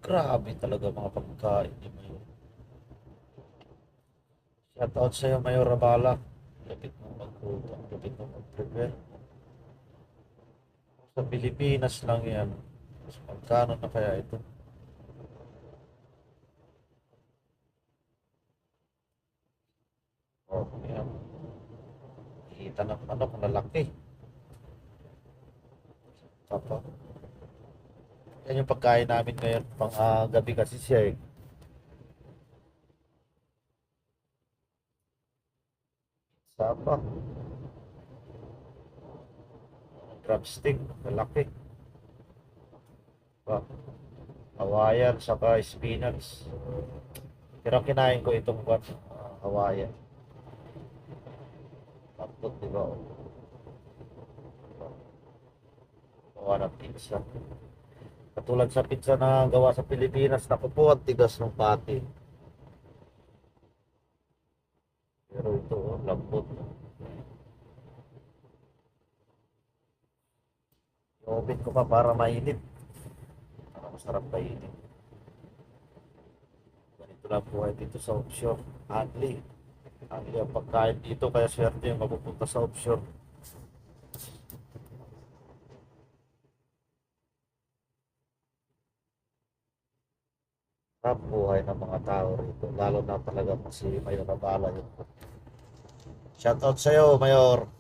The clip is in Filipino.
Grabe talaga mga pagkain ni Mayor. Shoutout sa'yo, Mayor Rabala. Lapit mo magluto, lapit mo mag-prepare. Sa Pilipinas lang yan. Mas magkano na kaya ito? Oh, yan. Kita ng manok na laki. Tapa. Yan yung pagkain namin ngayon. Pang gabi kasi siya eh. Sapa. Drumstick. Malaki. Pa. Hawaiian, saka spinach. Pero kinain ko itong Hawaiian. Tapos, di ba? Gawa ng pizza. Katulad sa pizza na gawa sa Pilipinas, naku po, ang tigas ng pati. Pero ito, oh, lambot. I-oven ko pa para mainit. Para masarap kainin. Ganito lang buhay dito sa offshore. Only. Only ang pagkain dito, kaya swerte yung mapupunta sa offshore. Sarap buhay ng mga tao rito. Lalo na talaga kung si Mayor Abala yun. Shoutout sa'yo, Mayor.